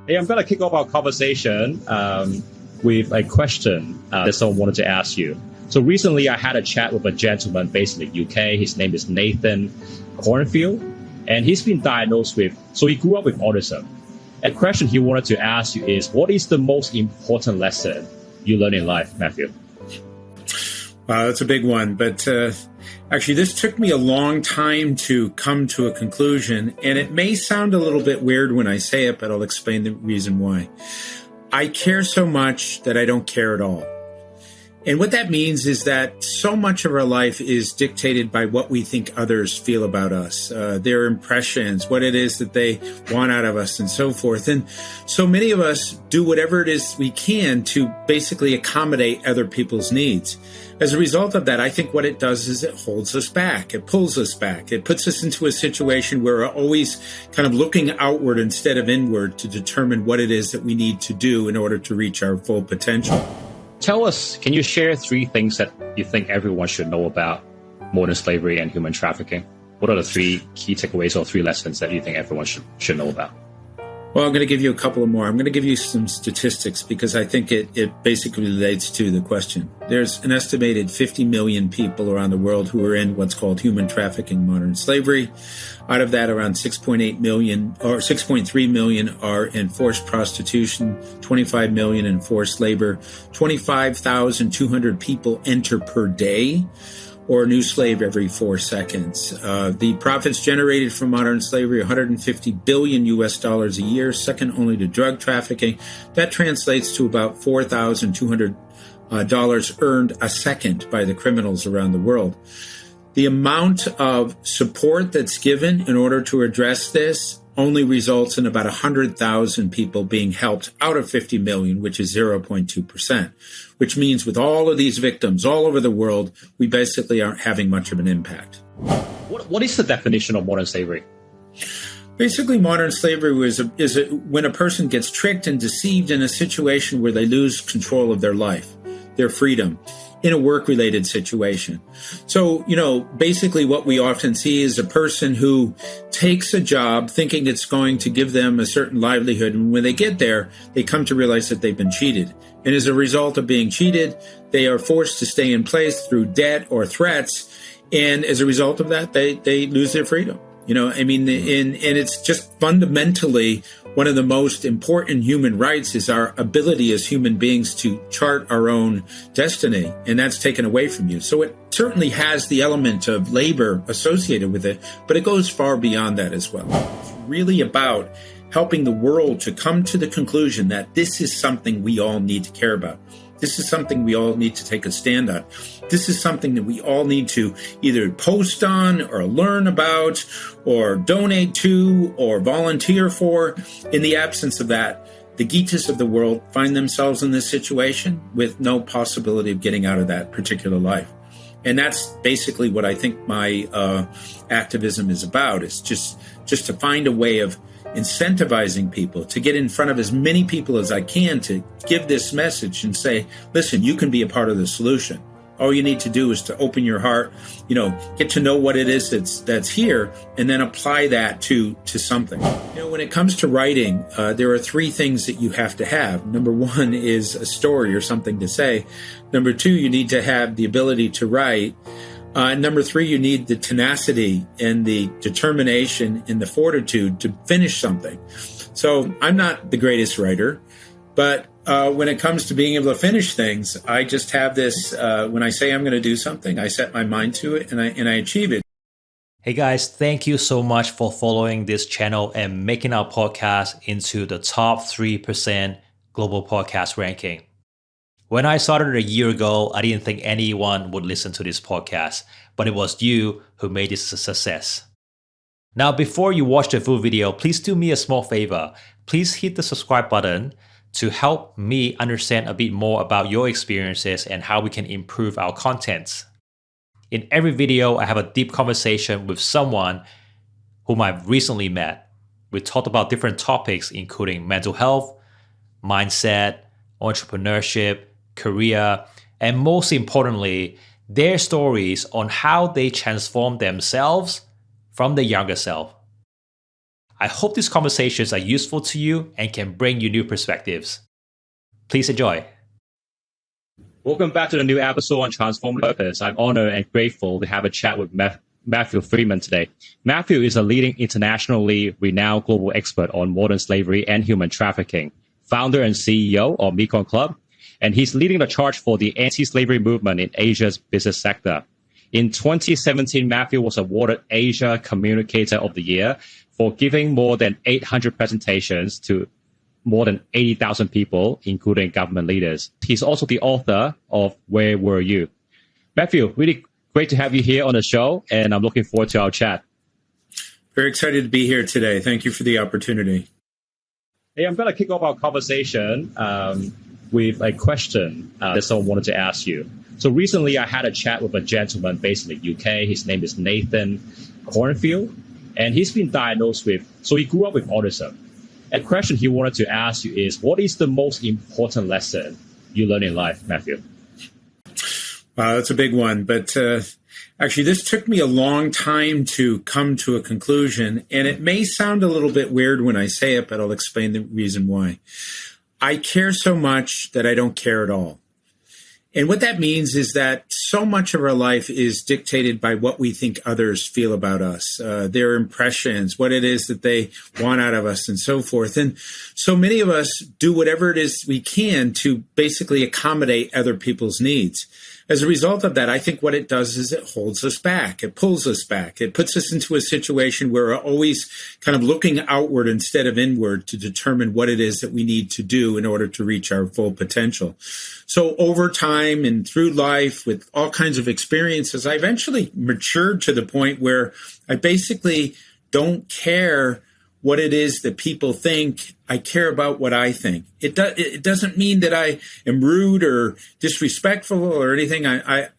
Hey, I'm going to kick off our conversation with a question that someone wanted to ask you. So recently I had a chat with a gentleman based in the UK. His name is Nathan Cornfield, and he's been diagnosed with, so he grew up with autism. And the question he wanted to ask you is, what is the most important lesson you learn in life, Matthew? Wow, that's a big one. But actually, this took me a long time to come to a conclusion. And it may sound a little bit weird when I say it, but I'll explain the reason why. I care so much that I don't care at all. And what that means is that so much of our life is dictated by what we think others feel about us, their impressions, what it is that they want out of us, and so forth. And so many of us do whatever it is we can to basically accommodate other people's needs. As a result of that, I think what it does is it holds us back. It pulls us back. It puts us into a situation where we're always kind of looking outward instead of inward to determine what it is that we need to do in order to reach our full potential. Tell us, can you share 3 things that you think everyone should know about modern slavery and human trafficking? What are the 3 key takeaways or 3 lessons that you think everyone should know about? Well, I'm going to give you a couple of more. I'm going to give you some statistics because I think it basically relates to the question. There's an estimated 50 million people around the world who are in what's called human trafficking, modern slavery. Out of that, around 6.8 million or 6.3 million are in forced prostitution, 25 million in forced labor, 25,200 people enter per day, or a new slave every 4 seconds. The profits generated from modern slavery, $150 billion a year, second only to drug trafficking. That translates to about $4,200 earned a second by the criminals around the world. The amount of support that's given in order to address this only results in about 100,000 people being helped out of 50 million, which is 0.2%, which means with all of these victims all over the world, we basically aren't having much of an impact. What is the definition of modern slavery? Basically, modern slavery is when a person gets tricked and deceived in a situation where they lose control of their life, their freedom, in a work-related situation. So, basically what we often see is a person who takes a job thinking it's going to give them a certain livelihood. And when they get there, they come to realize that they've been cheated. And as a result of being cheated, they are forced to stay in place through debt or threats. And as a result of that, they lose their freedom. And it's just fundamentally one of the most important human rights is our ability as human beings to chart our own destiny, and that's taken away from you. So it certainly has the element of labor associated with it, but it goes far beyond that as well. It's really about helping the world to come to the conclusion that this is something we all need to care about. This is something we all need to take a stand on. This is something that we all need to either post on or learn about or donate to or volunteer for. In the absence of that, the Gitas of the world find themselves in this situation with no possibility of getting out of that particular life. And that's basically what I think my activism is about, is just to find a way of incentivizing people to get in front of as many people as I can to give this message and say, listen, you can be a part of the solution. All you need to do is to open your heart, get to know what it is that's here, and then apply that to something. When it comes to writing, there are 3 things that you have to have. Number 1 is a story or something to say. Number 2, you need to have the ability to write. Number 3, you need the tenacity and the determination and the fortitude to finish something. So I'm not the greatest writer, but when it comes to being able to finish things, I just have this, when I say I'm going to do something, I set my mind to it and I achieve it. Hey guys, thank you so much for following this channel and making our podcast into the top 3% global podcast ranking. When I started a year ago, I didn't think anyone would listen to this podcast, but it was you who made this a success. Now, before you watch the full video, please do me a small favor. Please hit the subscribe button to help me understand a bit more about your experiences and how we can improve our content. In every video, I have a deep conversation with someone whom I've recently met. We talked about different topics, including mental health, mindset, entrepreneurship, career, and most importantly, their stories on how they transform themselves from the younger self. I hope these conversations are useful to you and can bring you new perspectives. Please enjoy. Welcome back to the new episode on Transform Purpose. I'm honored and grateful to have a chat with Matthew Friedman today. Matthew is a leading internationally renowned global expert on modern slavery and human trafficking, founder and CEO of Mekong Club, and he's leading the charge for the anti-slavery movement in Asia's business sector. In 2017, Matthew was awarded Asia Communicator of the Year for giving more than 800 presentations to more than 80,000 people, including government leaders. He's also the author of Where Were You? Matthew, really great to have you here on the show, and I'm looking forward to our chat. Very excited to be here today. Thank you for the opportunity. Hey, I'm going to kick off our conversation with a question that someone wanted to ask you. So recently I had a chat with a gentleman based in the UK. His name is Nathan Cornfield, and he's been diagnosed with, so he grew up with autism. A question he wanted to ask you is, what is the most important lesson you learn in life, Matthew? Wow, that's a big one. But actually, this took me a long time to come to a conclusion. And it may sound a little bit weird when I say it, but I'll explain the reason why. I care so much that I don't care at all. And what that means is that so much of our life is dictated by what we think others feel about us, their impressions, what it is that they want out of us, and so forth. And so many of us do whatever it is we can to basically accommodate other people's needs. As a result of that, I think what it does is it holds us back. It pulls us back. It puts us into a situation where we're always kind of looking outward instead of inward to determine what it is that we need to do in order to reach our full potential. So over time and through life with all kinds of experiences, I eventually matured to the point where I basically don't care what it is that people think. I care about what I think. It doesn't mean that I am rude or disrespectful or anything.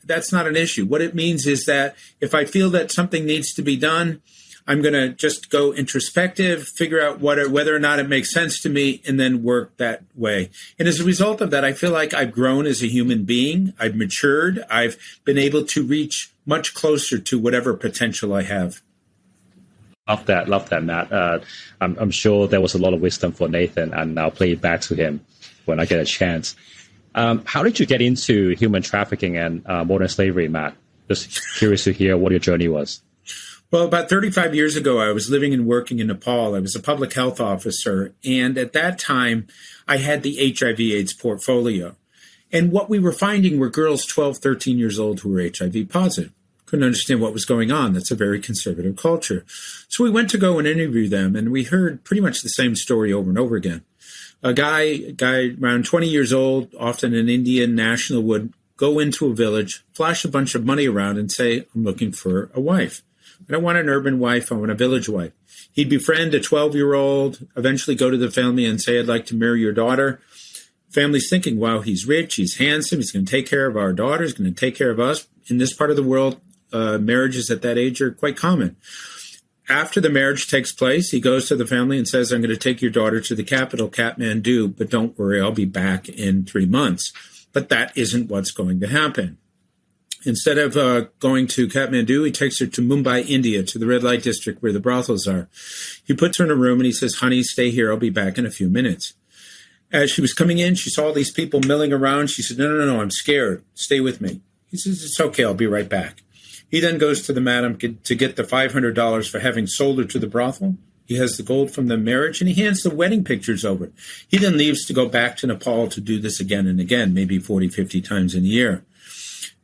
That's not an issue. What it means is that if I feel that something needs to be done, I'm going to just go introspective, figure out whether or not it makes sense to me, and then work that way. And as a result of that, I feel like I've grown as a human being. I've matured. I've been able to reach much closer to whatever potential I have. Love that, Matt. I'm sure there was a lot of wisdom for Nathan, and I'll play it back to him when I get a chance. How did you get into human trafficking and modern slavery, Matt? Just curious to hear what your journey was. Well, about 35 years ago, I was living and working in Nepal. I was a public health officer, and at that time, I had the HIV/AIDS portfolio. And what we were finding were girls 12, 13 years old who were HIV positive. Couldn't understand what was going on. That's a very conservative culture. So we went to go and interview them, and we heard pretty much the same story over and over again. A guy around 20 years old, often an Indian national, would go into a village, flash a bunch of money around, and say, I'm looking for a wife. I don't want an urban wife. I want a village wife. He'd befriend a 12-year-old, eventually go to the family and say, I'd like to marry your daughter. Family's thinking, wow, he's rich, he's handsome, he's going to take care of our daughter, he's going to take care of us. In this part of the world, marriages at that age are quite common. After the marriage takes place, he goes to the family and says, I'm going to take your daughter to the capital, Kathmandu, but don't worry, I'll be back in 3 months. But that isn't what's going to happen. Instead of going to Kathmandu, he takes her to Mumbai, India, to the red light district where the brothels are. He puts her in a room and he says, honey, stay here. I'll be back in a few minutes. As she was coming in, she saw all these people milling around. She said, no, I'm scared. Stay with me. He says, it's okay. I'll be right back. He then goes to the madam to get the $500 for having sold her to the brothel. He has the gold from the marriage, and he hands the wedding pictures over. He then leaves to go back to Nepal to do this again and again, maybe 40, 50 times in a year.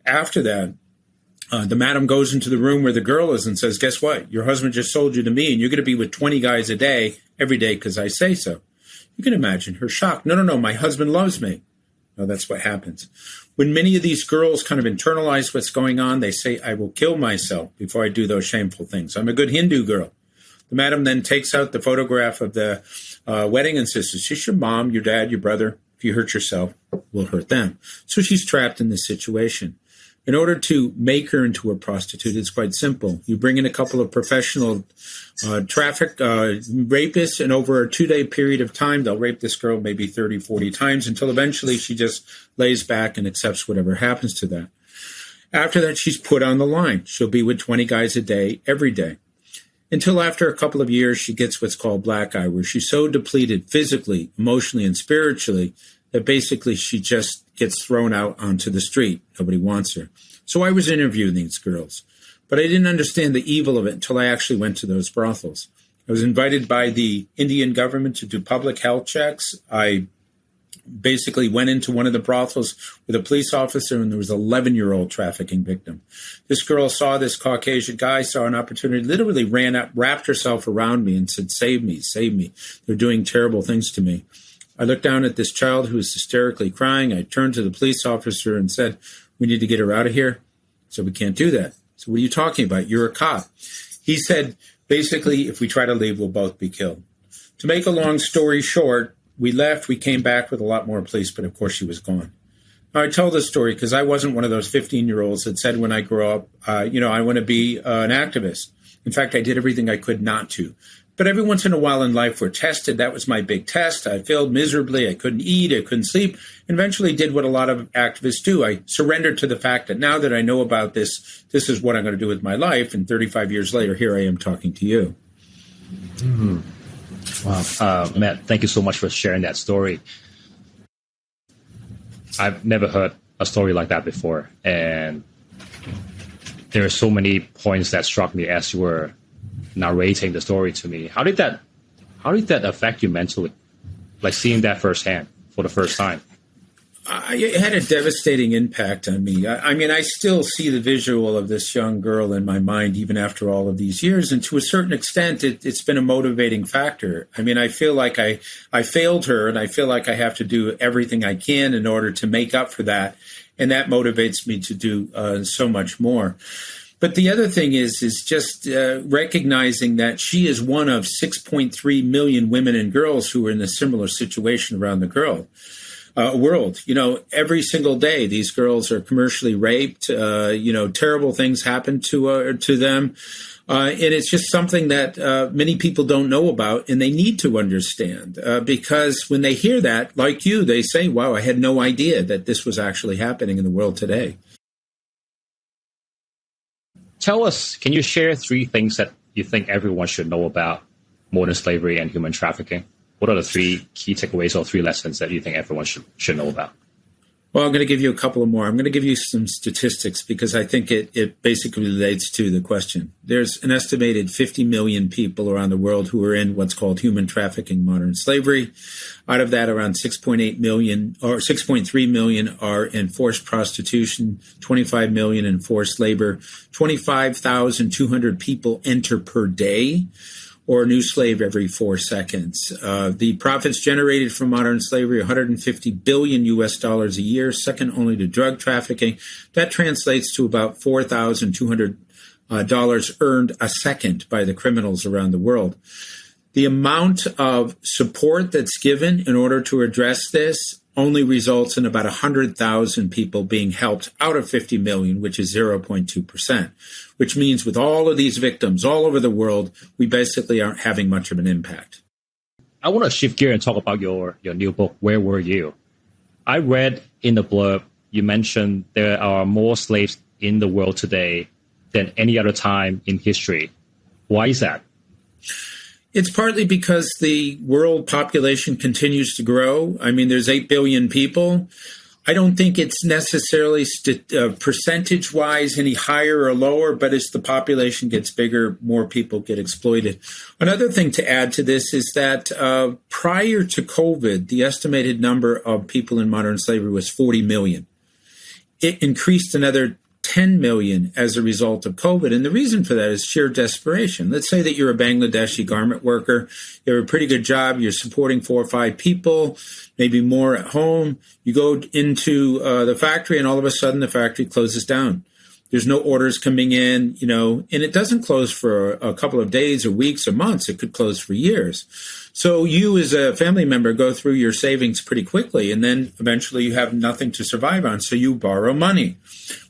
After that, the madam goes into the room where the girl is and says, guess what? Your husband just sold you to me, and you're going to be with 20 guys a day, every day, because I say so. You can imagine her shock. No, my husband loves me. No, that's what happens. When many of these girls kind of internalize what's going on, they say, I will kill myself before I do those shameful things. I'm a good Hindu girl. The madam then takes out the photograph of the wedding and says, is this your mom, your dad, your brother? If you hurt yourself, we'll hurt them. So she's trapped in this situation. In order to make her into a prostitute, it's quite simple. You bring in a couple of professional rapists, and over a 2-day period of time, they'll rape this girl maybe 30, 40 times until eventually she just lays back and accepts whatever happens to that. After that, she's put on the line. She'll be with 20 guys a day, every day. until after a couple of years, she gets what's called black eye, where she's so depleted physically, emotionally, and spiritually that basically she just gets thrown out onto the street. Nobody wants her. So I was interviewing these girls, but I didn't understand the evil of it until I actually went to those brothels. I was invited by the Indian government to do public health checks. I basically went into one of the brothels with a police officer, and there was an 11-year-old trafficking victim. This girl saw this Caucasian guy, saw an opportunity, literally ran up, wrapped herself around me and said, "Save me, save me. They're doing terrible things to me." I looked down at this child who was hysterically crying. I turned to the police officer and said, "We need to get her out of here." So we can't do that. So what are you talking about? You're a cop. He said, basically, if we try to leave, we'll both be killed. To make a long story short, we left. We came back with a lot more police, but of course she was gone. Now, I tell this story because I wasn't one of those 15-year-olds that said when I grow up, I want to be an activist. In fact, I did everything I could not to. But every once in a while in life, we're tested. That was my big test. I failed miserably. I couldn't eat. I couldn't sleep. And eventually did what a lot of activists do. I surrendered to the fact that now that I know about this, this is what I'm going to do with my life. And 35 years later, here I am talking to you. Mm-hmm. Wow. Matt, thank you so much for sharing that story. I've never heard a story like that before. And there are so many points that struck me as you were narrating the story to me. How did that affect you mentally? Like seeing that firsthand for the first time? It had a devastating impact on me. I mean, I still see the visual of this young girl in my mind, even after all of these years. And to a certain extent, it's been a motivating factor. I mean, I feel like I failed her, and I feel like I have to do everything I can in order to make up for that. And that motivates me to do so much more. But the other thing is just recognizing that she is one of 6.3 million women and girls who are in a similar situation around the world. Every single day, these girls are commercially raped. Terrible things happen to them. And it's just something that many people don't know about, and they need to understand because when they hear that, like you, they say, wow, I had no idea that this was actually happening in the world today. Tell us, can you share 3 things that you think everyone should know about modern slavery and human trafficking? What are the 3 key takeaways or 3 lessons that you think everyone should know about? Well, I'm going to give you a couple of more. I'm going to give you some statistics because I think it basically relates to the question. There's an estimated 50 million people around the world who are in what's called human trafficking, modern slavery. Out of that, around 6.8 million or 6.3 million are in forced prostitution, 25 million in forced labor, 25,200 people enter per day, or a new slave every 4 seconds. The profits generated from modern slavery, $150 billion a year, second only to drug trafficking. That translates to about $4,200 earned a second by the criminals around the world. The amount of support that's given in order to address this only results in about 100,000 people being helped out of 50 million, which is 0.2%, which means with all of these victims all over the world, we basically aren't having much of an impact. I want to shift gear and talk about your new book, Where Were You? I read in the blurb, you mentioned there are more slaves in the world today than any other time in history. Why is that? It's partly because the world population continues to grow. I mean, there's 8 billion people. I don't think it's necessarily percentage-wise any higher or lower, but as the population gets bigger, more people get exploited. Another thing to add to this is that prior to COVID, the estimated number of people in modern slavery was 40 million. It increased another 10 million as a result of COVID. And the reason for that is sheer desperation. Let's say that you're a Bangladeshi garment worker. You have a pretty good job. You're supporting 4 or 5 people, maybe more at home. You go into the factory and all of a sudden the factory closes down. There's no orders coming in, and it doesn't close for a couple of days or weeks or months. It could close for years. So you as a family member go through your savings pretty quickly, and then eventually you have nothing to survive on, so you borrow money.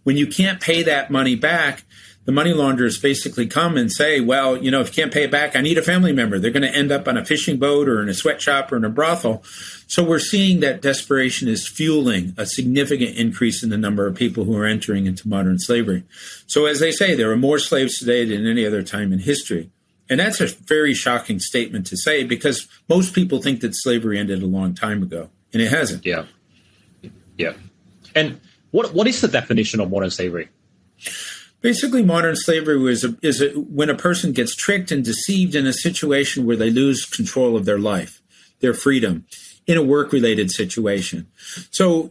When you can't pay that money back, the money launderers basically come and say, well, if you can't pay it back, I need a family member. They're going to end up on a fishing boat or in a sweatshop or in a brothel. So we're seeing that desperation is fueling a significant increase in the number of people who are entering into modern slavery. So as they say, there are more slaves today than any other time in history. And that's a very shocking statement to say because most people think that slavery ended a long time ago, and it hasn't. Yeah. Yeah. And what is the definition of modern slavery? Basically, modern slavery is when a person gets tricked and deceived in a situation where they lose control of their life, their freedom, in a work-related situation. So,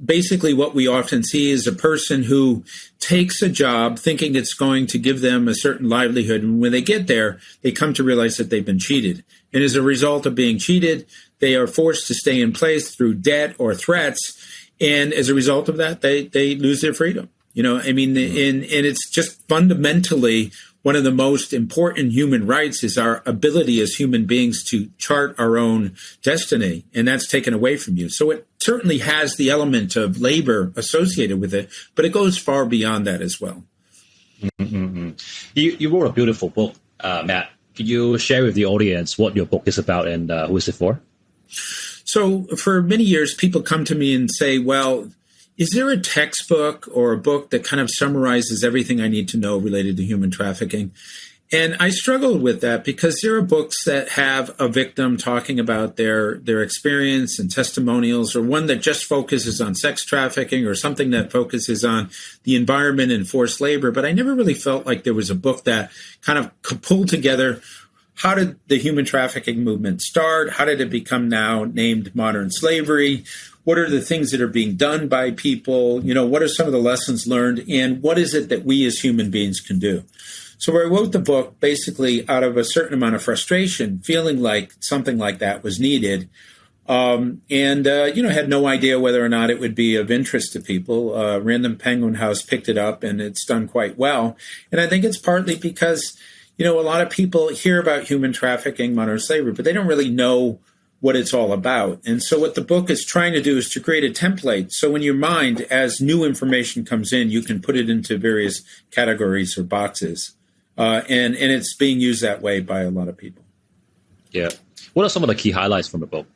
basically what we often see is a person who takes a job thinking it's going to give them a certain livelihood. And when they get there, they come to realize that they've been cheated. And as a result of being cheated, they are forced to stay in place through debt or threats. And as a result of that, they lose their freedom. And it's just fundamentally one of the most important human rights is our ability as human beings to chart our own destiny, and that's taken away from you. So it certainly has the element of labor associated with it, but it goes far beyond that as well. Mm-hmm. You wrote a beautiful book, Matt. Could you share with the audience what your book is about and who is it for? So for many years, people come to me and say, well, is there a textbook or a book that kind of summarizes everything I need to know related to human trafficking? And I struggled with that because there are books that have a victim talking about their experience and testimonials, or one that just focuses on sex trafficking, or something that focuses on the environment and forced labor. But I never really felt like there was a book that kind of pulled together how did the human trafficking movement start? How did it become now named modern slavery? What are the things that are being done by people? What are some of the lessons learned? And what is it that we as human beings can do? So I wrote the book basically out of a certain amount of frustration, feeling like something like that was needed. Had no idea whether or not it would be of interest to people. Random Penguin House picked it up, and it's done quite well. And I think it's partly because a lot of people hear about human trafficking, modern slavery, but they don't really know what it's all about. And so what the book is trying to do is to create a template. So in your mind, as new information comes in, you can put it into various categories or boxes. And it's being used that way by a lot of people. Yeah. What are some of the key highlights from the book?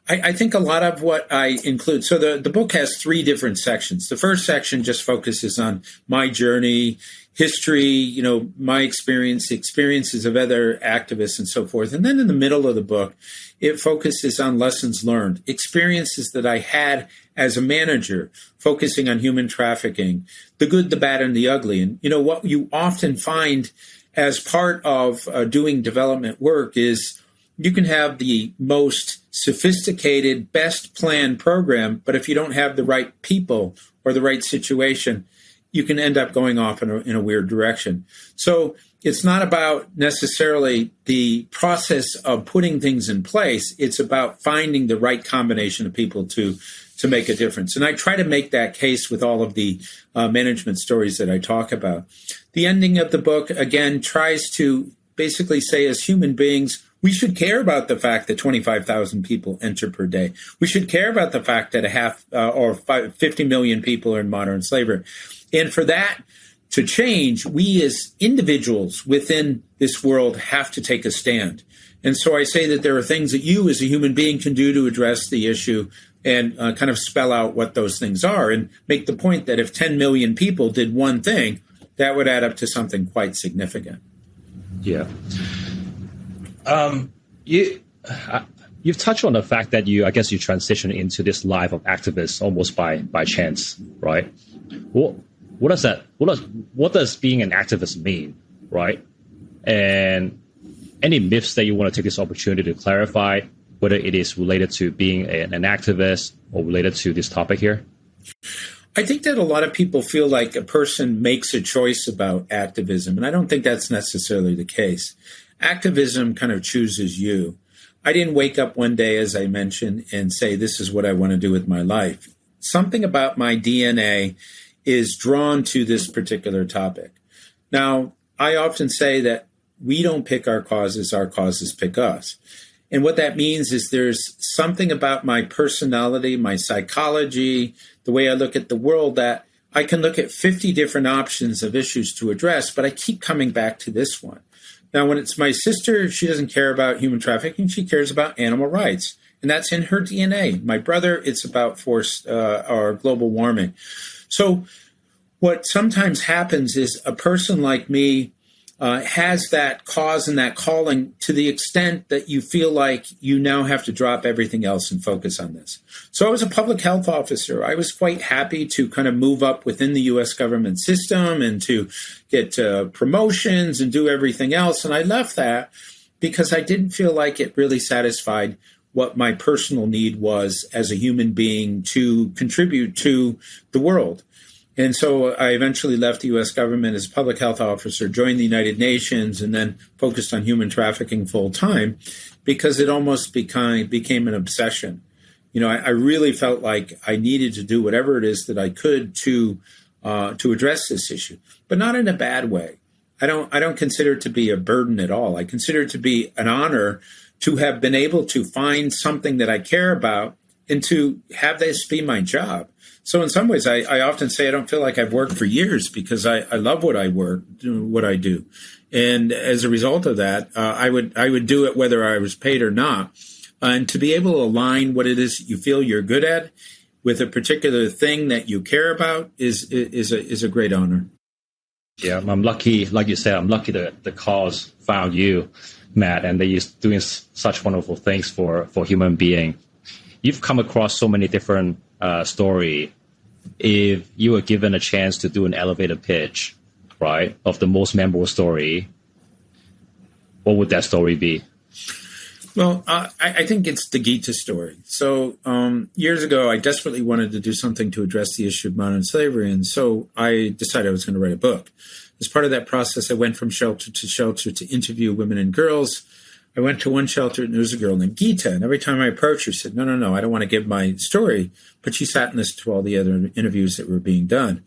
I think a lot of what I include, so the book has 3 different sections. The first section just focuses on my journey, history, my experiences of other activists and so forth. And then in the middle of the book, it focuses on lessons learned, experiences that I had as a manager, focusing on human trafficking, the good, the bad, and the ugly. And, what you often find as part of doing development work is you can have the most sophisticated, best planned program, but if you don't have the right people or the right situation, you can end up going off in a weird direction. So it's not about necessarily the process of putting things in place. It's about finding the right combination of people to make a difference. And I try to make that case with all of the management stories that I talk about. The ending of the book, again, tries to basically say, as human beings, we should care about the fact that 25,000 people enter per day. We should care about the fact that 50 million people are in modern slavery. And for that to change, we as individuals within this world have to take a stand. And so I say that there are things that you as a human being can do to address the issue and kind of spell out what those things are and make the point that if 10 million people did one thing, that would add up to something quite significant. Yeah. You've touched on the fact that you transitioned into this life of activist almost by chance, right? What does being an activist mean, right? And any myths that you want to take this opportunity to clarify, whether it is related to being an activist or related to this topic here? I think that a lot of people feel like a person makes a choice about activism, and I don't think that's necessarily the case. Activism kind of chooses you. I didn't wake up one day, as I mentioned, and say, this is what I want to do with my life. Something about my DNA is drawn to this particular topic. Now, I often say that we don't pick our causes pick us. And what that means is there's something about my personality, my psychology, the way I look at the world, that I can look at 50 different options of issues to address, but I keep coming back to this one. Now, when it's my sister, she doesn't care about human trafficking. She cares about animal rights, and that's in her DNA. My brother, it's about forced or global warming. So what sometimes happens is a person like me has that cause and that calling to the extent that you feel like you now have to drop everything else and focus on this. So I was a public health officer. I was quite happy to kind of move up within the U.S. government system and to get promotions and do everything else. And I left that because I didn't feel like it really satisfied what my personal need was as a human being to contribute to the world. And so I eventually left the U.S. government as a public health officer, joined the United Nations, and then focused on human trafficking full time because it almost became an obsession. I really felt like I needed to do whatever it is that I could to address this issue, but not in a bad way. I don't consider it to be a burden at all. I consider it to be an honor to have been able to find something that I care about and to have this be my job. So in some ways, I often say I don't feel like I've worked for years because I love what I do. And as a result of that, I would do it whether I was paid or not. And to be able to align what it is you feel you're good at with a particular thing that you care about is a great honor. Yeah, I'm lucky, like you said, I'm lucky that the cause found you, Matt, and that you're doing such wonderful things for human being. You've come across so many different stories. If you were given a chance to do an elevator pitch, right, of the most memorable story, what would that story be? Well, I think it's the Gita story. So years ago, I desperately wanted to do something to address the issue of modern slavery. And so I decided I was going to write a book. As part of that process, I went from shelter to interview women and girls. I went to one shelter, and there was a girl named Gita. And every time I approached her, she said, no, I don't want to give my story. But she sat and listened to all the other interviews that were being done.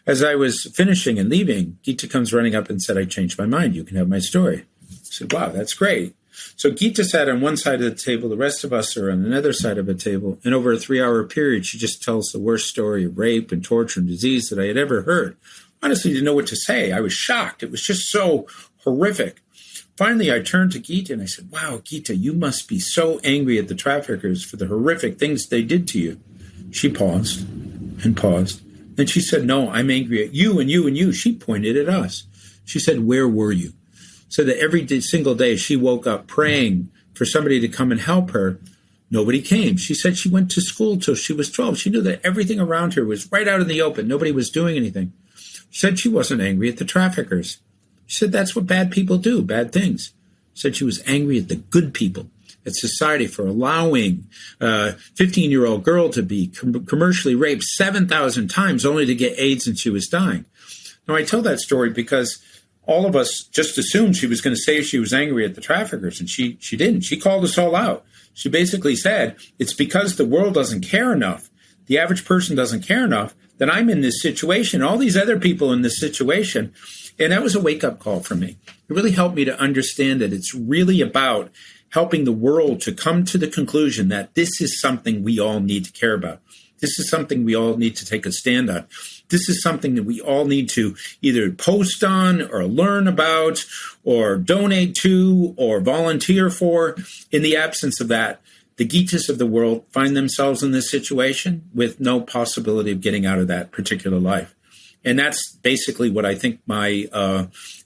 As I was finishing and leaving, Gita comes running up and said, I changed my mind. You can have my story. I said, wow, that's great. So Gita sat on one side of the table. The rest of us are on another side of a table. And over a 3-hour period, she just tells the worst story of rape and torture and disease that I had ever heard. Honestly, didn't know what to say. I was shocked. It was just so horrific. Finally, I turned to Gita and I said, wow, Gita, you must be so angry at the traffickers for the horrific things they did to you. She paused and paused. Then she said, no, I'm angry at you and you and you. She pointed at us. She said, where were you? So that every single day she woke up praying for somebody to come and help her. Nobody came. She said she went to school till she was 12. She knew that everything around her was right out in the open. Nobody was doing anything. She said she wasn't angry at the traffickers. She said that's what bad people do, bad things. She said she was angry at the good people, at society for allowing a 15-year-old girl to be commercially raped 7,000 times only to get AIDS and she was dying. Now, I tell that story because all of us just assumed she was going to say she was angry at the traffickers, and she didn't. She called us all out. She basically said, it's because the world doesn't care enough, the average person doesn't care enough, that I'm in this situation, all these other people in this situation. And that was a wake-up call for me. It really helped me to understand that it's really about helping the world to come to the conclusion that this is something we all need to care about. This is something we all need to take a stand on. This is something that we all need to either post on or learn about or donate to or volunteer for. In the absence of that, the Gitas of the world find themselves in this situation with no possibility of getting out of that particular life. And that's basically what I think my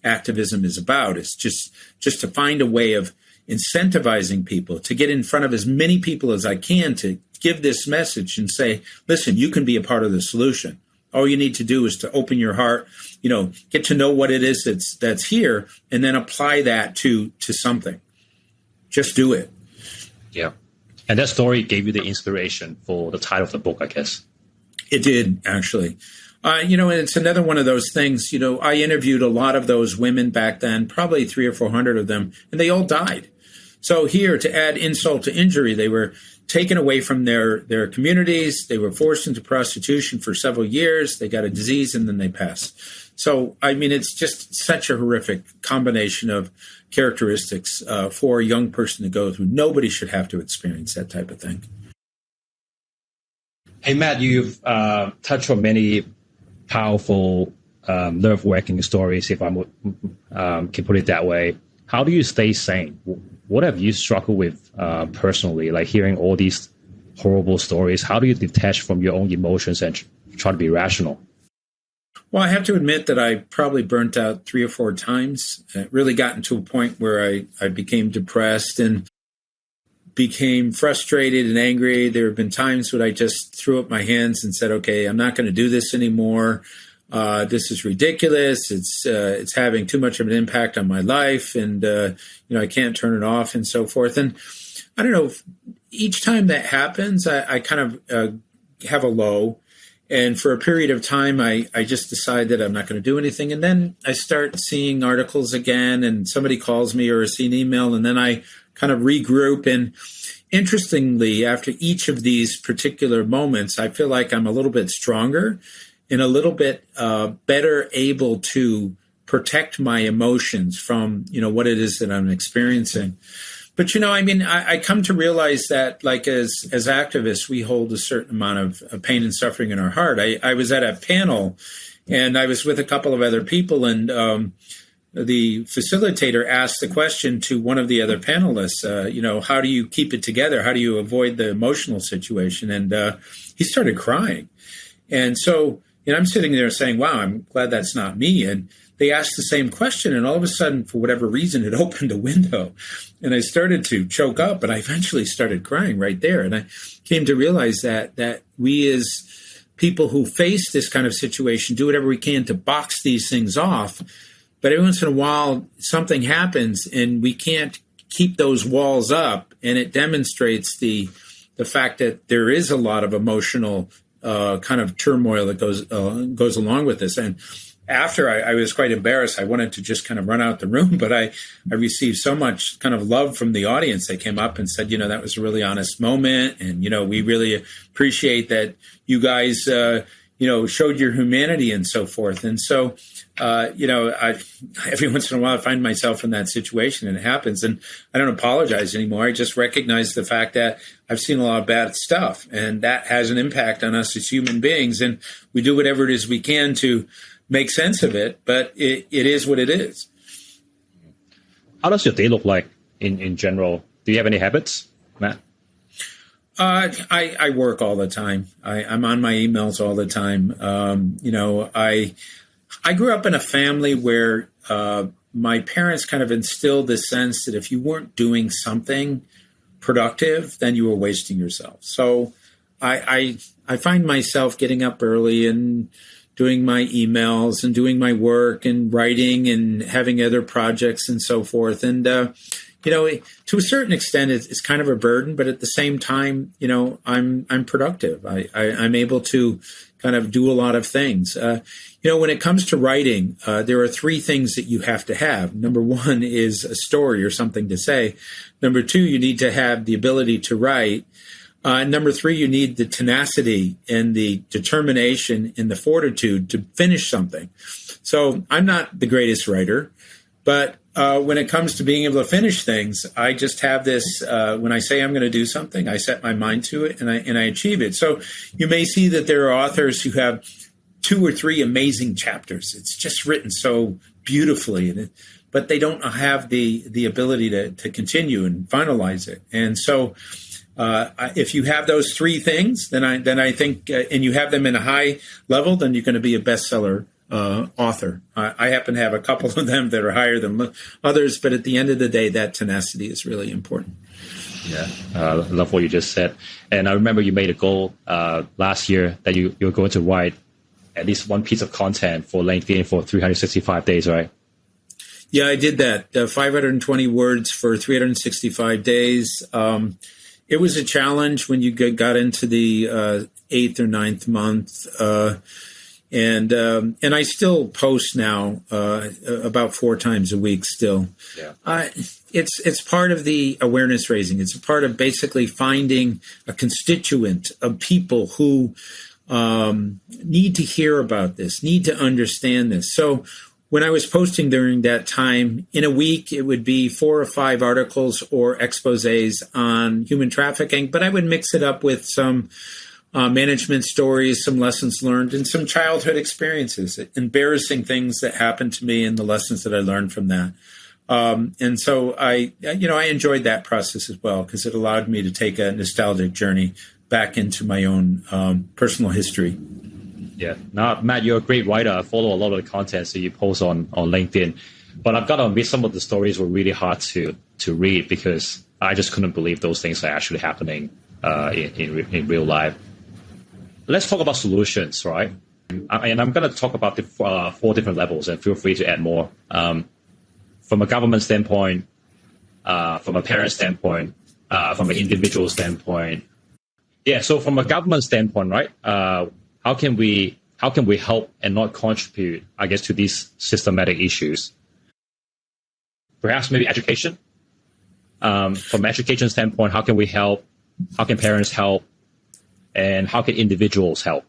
activism is about. It's just to find a way of incentivizing people to get in front of as many people as I can to give this message and say, listen, you can be a part of the solution. All you need to do is to open your heart, get to know what it is that's here, and then apply that to something. Just do it. Yeah. And that story gave you the inspiration for the title of the book, I guess. It did, actually. And it's another one of those things, I interviewed a lot of those women back then, probably 300 or 400 of them, and they all died. So here, to add insult to injury, they were taken away from their communities. They were forced into prostitution for several years. They got a disease and then they passed. So, it's just such a horrific combination of characteristics for a young person to go through. Nobody should have to experience that type of thing. Hey, Matt, you've touched on many powerful, nerve-wracking stories, if I can put it that way. How do you stay sane? What have you struggled with personally, like hearing all these horrible stories? How do you detach from your own emotions and try to be rational? Well, I have to admit that I probably burnt out 3 or 4 times. It really gotten to a point where I became depressed and became frustrated and angry. There have been times when I just threw up my hands and said, okay, I'm not going to do this anymore. This is ridiculous. It's having too much of an impact on my life, and I can't turn it off and so forth. And I don't know. Each time that happens, I kind of have a low, and for a period of time, I just decide that I'm not going to do anything. And then I start seeing articles again, and somebody calls me or I see an email, and then I kind of regroup. And interestingly, after each of these particular moments, I feel like I'm a little bit stronger and a little bit better able to protect my emotions from, what it is that I'm experiencing. But, I come to realize that, like, as activists, we hold a certain amount of pain and suffering in our heart. I was at a panel, and I was with a couple of other people, and the facilitator asked the question to one of the other panelists, how do you keep it together? How do you avoid the emotional situation? And he started crying. And so, I'm sitting there saying, wow, I'm glad that's not me. And they asked the same question, and all of a sudden, for whatever reason, it opened a window, and I started to choke up, and I eventually started crying right there. And I came to realize that we, as people who face this kind of situation, do whatever we can to box these things off. But every once in a while, something happens, and we can't keep those walls up, and it demonstrates the fact that there is a lot of emotional kind of turmoil that goes along with this. And after I was quite embarrassed, I wanted to just kind of run out the room, but I received so much kind of love from the audience. They came up and said, that was a really honest moment. And, we really appreciate that you guys, showed your humanity and so forth. And so, every once in a while, I find myself in that situation, and it happens. And I don't apologize anymore. I just recognize the fact that I've seen a lot of bad stuff, and that has an impact on us as human beings. And we do whatever it is we can to make sense of it, but it is what it is. How does your day look like in general? Do you have any habits, Matt? I work all the time. I'm on my emails all the time. I grew up in a family where my parents kind of instilled this sense that if you weren't doing something productive, then you were wasting yourself. So I find myself getting up early and doing my emails and doing my work and writing and having other projects and so forth. And, to a certain extent, it's kind of a burden, but at the same time, I'm productive. I'm able to kind of do a lot of things. When it comes to writing, there are 3 things that you have to have. Number 1 is a story or something to say. Number 2, you need to have the ability to write. Number 3, you need the tenacity and the determination and the fortitude to finish something. So I'm not the greatest writer, but when it comes to being able to finish things, I just have this, when I say I'm going to do something, I set my mind to it and I achieve it. So you may see that there are authors who have 2 or 3 amazing chapters. It's just written so beautifully, but they don't have the ability to continue and finalize it. And so if you have those 3 things, then I think, and you have them in a high level, then you're going to be a bestseller author. I happen to have a couple of them that are higher than others, but at the end of the day, that tenacity is really important. Yeah, I love what you just said. And I remember you made a goal last year that you're going to write at least 1 piece of content for LinkedIn for 365 days, right? Yeah, I did that. 520 words for 365 days. It was a challenge when you got into the 8th or 9th month. And I still post now about 4 times a week still. Yeah. It's part of the awareness raising. It's a part of basically finding a constituent of people who need to hear about this, need to understand this. So when I was posting during that time, in a week, it would be 4 or 5 articles or exposés on human trafficking, but I would mix it up with some management stories, some lessons learned, and some childhood experiences, embarrassing things that happened to me and the lessons that I learned from that. And so I enjoyed that process as well because it allowed me to take a nostalgic journey back into my own personal history. Yeah. Now, Matt, you're a great writer. I follow a lot of the content that you post on LinkedIn. But I've got to admit, some of the stories were really hard to read because I just couldn't believe those things are actually happening in real life. Let's talk about solutions, right? And I'm going to talk about the 4 different levels, and feel free to add more. From a government standpoint, from a parent standpoint, from an individual standpoint. Yeah, so from a government standpoint, right? How can we help and not contribute, I guess, to these systematic issues? Perhaps maybe education. From education standpoint, how can we help? How can parents help? And how can individuals help?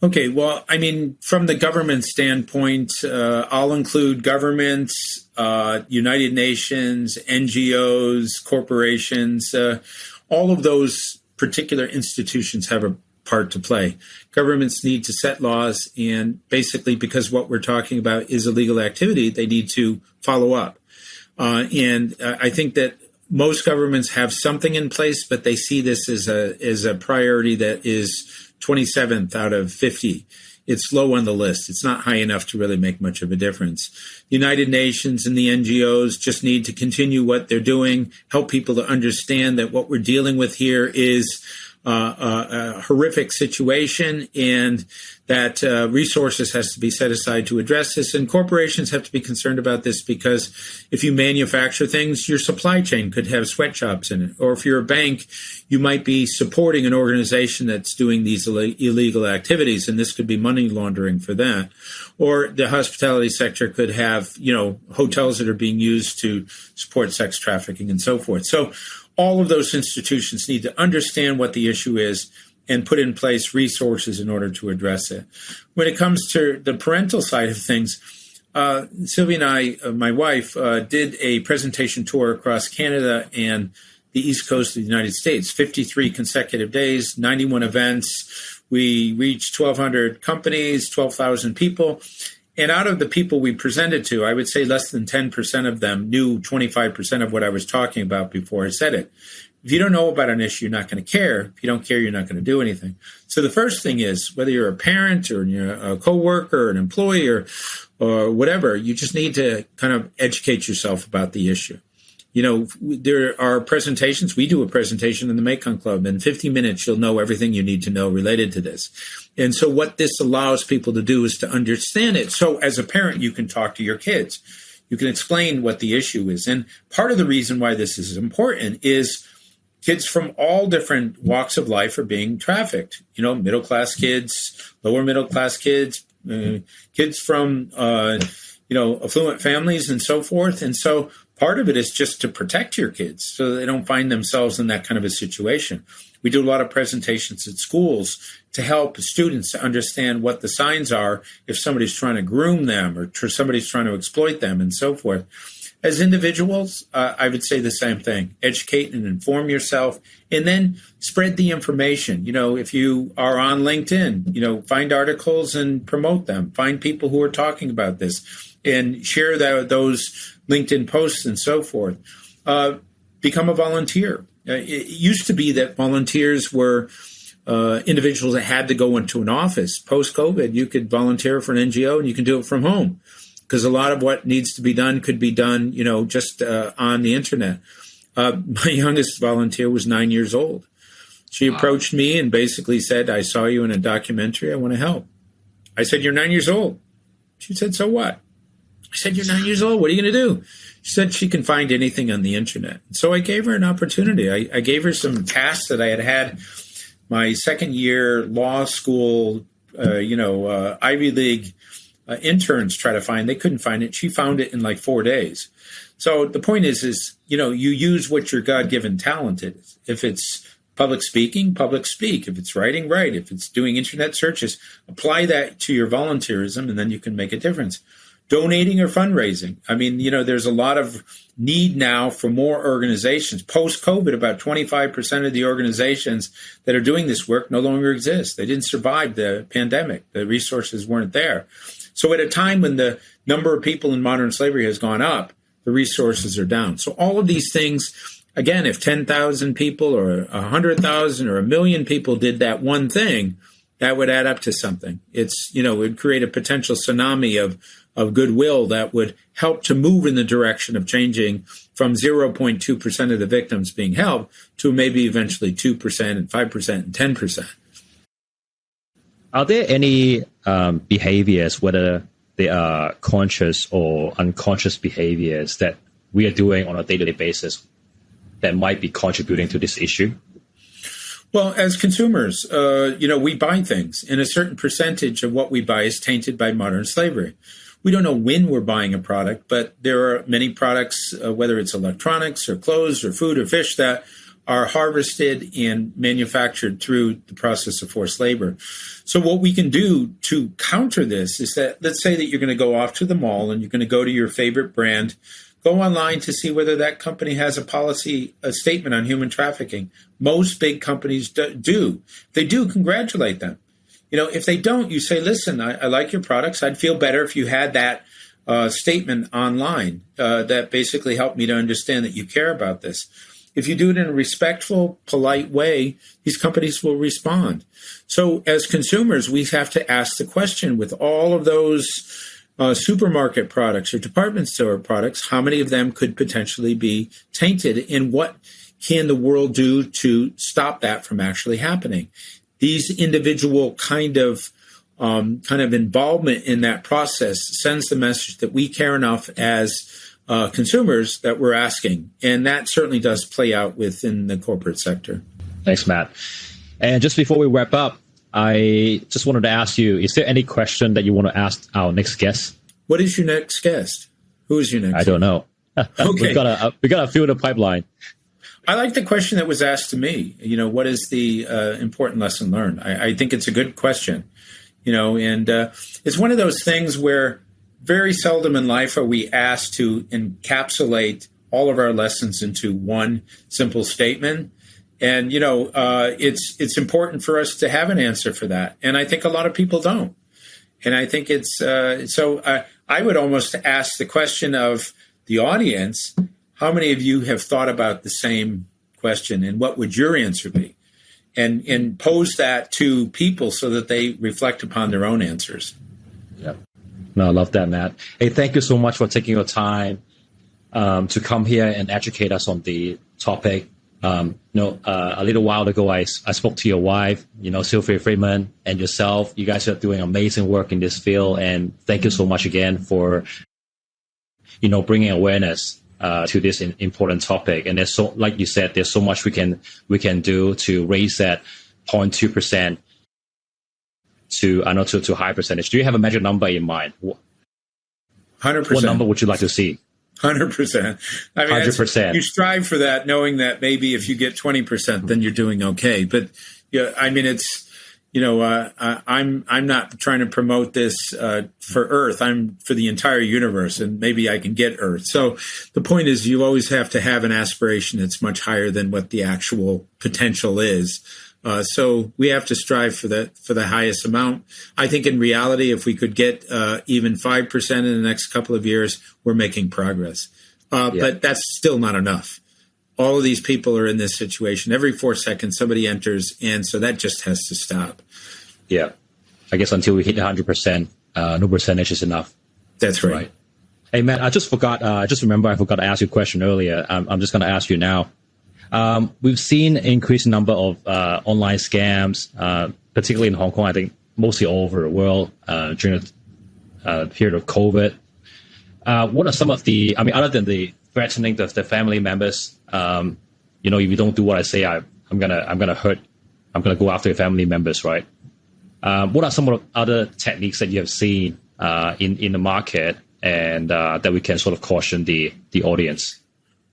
Okay, well, I mean, from the government standpoint, I'll include governments, United Nations, NGOs, corporations. All of those particular institutions have a part to play. Governments need to set laws, and basically, because what we're talking about is illegal activity, they need to follow up. And I think that most governments have something in place, but they see this as a priority that is 27th out of 50. It's low on the list. It's not high enough to really make much of a difference. United Nations and the NGOs just need to continue what they're doing, help people to understand that what we're dealing with here is a horrific situation, and that resources has to be set aside to address this. And corporations have to be concerned about this, because if you manufacture things, your supply chain could have sweatshops in it. Or if you're a bank, you might be supporting an organization that's doing these illegal activities, and this could be money laundering for that. Or the hospitality sector could have, hotels that are being used to support sex trafficking and so forth. So all of those institutions need to understand what the issue is and put in place resources in order to address it. When it comes to the parental side of things, Sylvia and I, my wife, did a presentation tour across Canada and the East Coast of the United States, 53 consecutive days, 91 events. We reached 1,200 companies, 12,000 people. And out of the people we presented to, I would say less than 10% of them knew 25% of what I was talking about before I said it. If you don't know about an issue, you're not going to care. If you don't care, you're not going to do anything. So the first thing is, whether you're a parent or you're a coworker, an employee, or whatever, you just need to kind of educate yourself about the issue. There are presentations. We do a presentation in the Mekong Club. In 50 minutes, you'll know everything you need to know related to this. And so what this allows people to do is to understand it. So as a parent, you can talk to your kids. You can explain what the issue is. And part of the reason why this is important is kids from all different walks of life are being trafficked. Middle-class kids, lower middle-class kids, kids from, affluent families and so forth. And so part of it is just to protect your kids so they don't find themselves in that kind of a situation. We do a lot of presentations at schools to help students to understand what the signs are if somebody's trying to groom them or somebody's trying to exploit them and so forth. As individuals, I would say the same thing. Educate and inform yourself, and then spread the information. If you are on LinkedIn, find articles and promote them. Find people who are talking about this and share those LinkedIn posts and so forth. Become a volunteer. It used to be that volunteers were individuals that had to go into an office. Post-COVID, you could volunteer for an NGO and you can do it from home, because a lot of what needs to be done could be done, just on the internet. My youngest volunteer was 9 years old. She approached me and basically said, "I saw you in a documentary. I want to help." I said, "You're 9 years old." She said, "So what?" I said, "You're 9 years old. What are you going to do?" She said she can find anything on the internet. So I gave her an opportunity. I gave her some tasks that I had my second year law school, Ivy League interns try to find. They couldn't find it. She found it in like 4 days. So the point is, you use what your God-given talent is. If it's public speaking, public speak. If it's writing, write. If it's doing internet searches, apply that to your volunteerism, and then you can make a difference. Donating or fundraising. I mean, there's a lot of need now for more organizations. Post-COVID, about 25% of the organizations that are doing this work no longer exist. They didn't survive the pandemic. The resources weren't there. So at a time when the number of people in modern slavery has gone up, the resources are down. So all of these things, again, if 10,000 people or 100,000 or 1 million people did that one thing, that would add up to something. It's, it would create a potential tsunami of goodwill that would help to move in the direction of changing from 0.2% of the victims being helped to maybe eventually 2% and 5% and 10%. Are there any behaviors, whether they are conscious or unconscious behaviors that we are doing on a day-to-day basis that might be contributing to this issue? Well, as consumers, we buy things, and a certain percentage of what we buy is tainted by modern slavery. We don't know when we're buying a product, but there are many products, whether it's electronics or clothes or food or fish, that are harvested and manufactured through the process of forced labor. So what we can do to counter this is that, let's say that you're going to go off to the mall and you're going to go to your favorite brand, go online to see whether that company has a statement on human trafficking. Most big companies do. If they do, congratulate them. If they don't, you say, listen, I like your products. I'd feel better if you had that statement online that basically helped me to understand that you care about this. If you do it in a respectful, polite way, these companies will respond. So as consumers, we have to ask the question, with all of those supermarket products or department store products, how many of them could potentially be tainted, and what can the world do to stop that from actually happening? These individual kind of involvement in that process sends the message that we care enough as consumers that we're asking. And that certainly does play out within the corporate sector. Thanks, Matt. And just before we wrap up, I just wanted to ask you, is there any question that you want to ask our next guest? What is your next guest? Who is your next guest? I don't know. Okay. we got to fill the pipeline. I like the question that was asked to me. What is the important lesson learned? I think it's a good question. And it's one of those things where very seldom in life are we asked to encapsulate all of our lessons into one simple statement. And, it's important for us to have an answer for that. And I think a lot of people don't. And I think it's I would almost ask the question of the audience, how many of you have thought about the same question, and what would your answer be? And pose that to people so that they reflect upon their own answers. Yeah. No, I love that, Matt. Hey, thank you so much for taking your time to come here and educate us on the topic. A little while ago, I spoke to your wife, Sylvia Friedman, and yourself. You guys are doing amazing work in this field, and thank you so much again for, bringing awareness to this important topic. And there's so, like you said, there's so much we can do to raise that 0.2% to a high percentage. Do you have a magic number in mind? 100%. What number would you like to see? 100%. 100%. You strive for that, knowing that maybe if you get 20%, then you're doing okay. But it's, I'm not trying to promote this for Earth. I'm for the entire universe, and maybe I can get Earth. So the point is, you always have to have an aspiration that's much higher than what the actual potential is. So we have to strive for the highest amount. I think in reality, if we could get even 5% in the next couple of years, we're making progress. But that's still not enough. All of these people are in this situation. Every 4 seconds, somebody enters, and so that just has to stop. Yeah. I guess until we hit 100%, no percentage is enough. That's right. Hey, Matt, I just forgot to ask you a question earlier. I'm just going to ask you now. We've seen an increased number of online scams, particularly in Hong Kong, I think mostly all over the world during the period of COVID. What are some of the, other than the threatening the family members, if you don't do what I say, I'm going to go after your family members, right? What are some of the other techniques that you have seen in the market and that we can sort of caution the audience?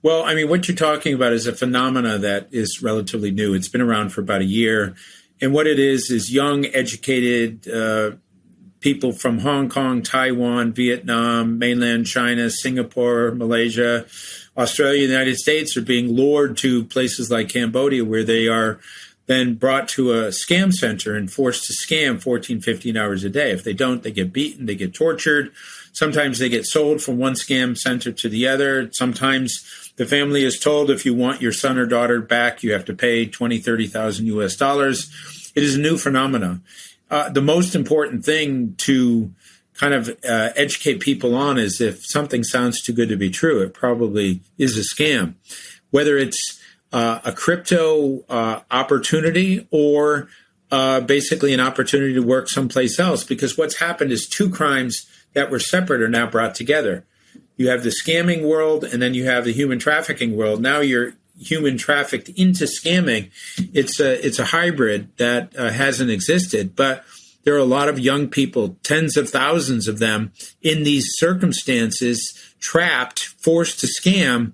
Well, what you're talking about is a phenomena that is relatively new. It's been around for about a year. And what it is young, educated people from Hong Kong, Taiwan, Vietnam, mainland China, Singapore, Malaysia, Australia, the United States are being lured to places like Cambodia, where they are then brought to a scam center and forced to scam 14, 15 hours a day. If they don't, they get beaten, they get tortured. Sometimes they get sold from one scam center to the other. Sometimes the family is told, if you want your son or daughter back, you have to pay $20,000, $30,000 US. It is a new phenomenon. the most important thing to kind of educate people on is if something sounds too good to be true, it probably is a scam. Whether it's a crypto opportunity or basically an opportunity to work someplace else, because what's happened is two crimes that were separate are now brought together. You have the scamming world, and then you have the human trafficking world. Now you're human trafficked into scamming. It's a hybrid that hasn't existed, but there are a lot of young people, tens of thousands of them, in these circumstances, trapped, forced to scam.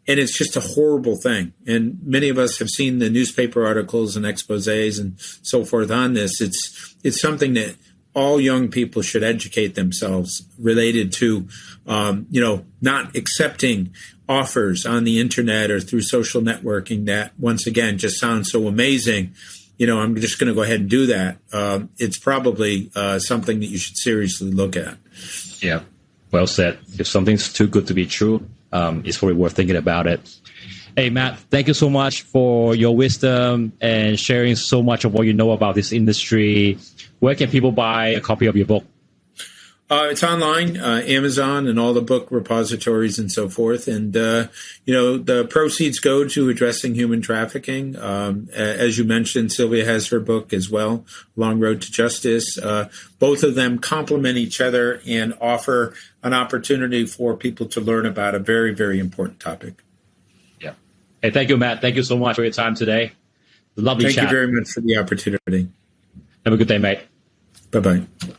And it's just a horrible thing. And many of us have seen the newspaper articles and exposés and so forth on this. It's something that all young people should educate themselves related to, not accepting offers on the internet or through social networking that, once again, just sounds so amazing. I'm just going to go ahead and do that. It's probably something that you should seriously look at. Yeah, well said. If something's too good to be true, it's probably worth thinking about it. Hey, Matt, thank you so much for your wisdom and sharing so much of what you know about this industry. Where can people buy a copy of your book? It's online, Amazon and all the book repositories and so forth. And, the proceeds go to addressing human trafficking. As you mentioned, Sylvia has her book as well, Long Road to Justice. Both of them complement each other and offer an opportunity for people to learn about a very, very important topic. Yeah. Hey, thank you, Matt. Thank you so much for your time today. Lovely chat. Thank you very much for the opportunity. Have a good day, mate. Bye-bye.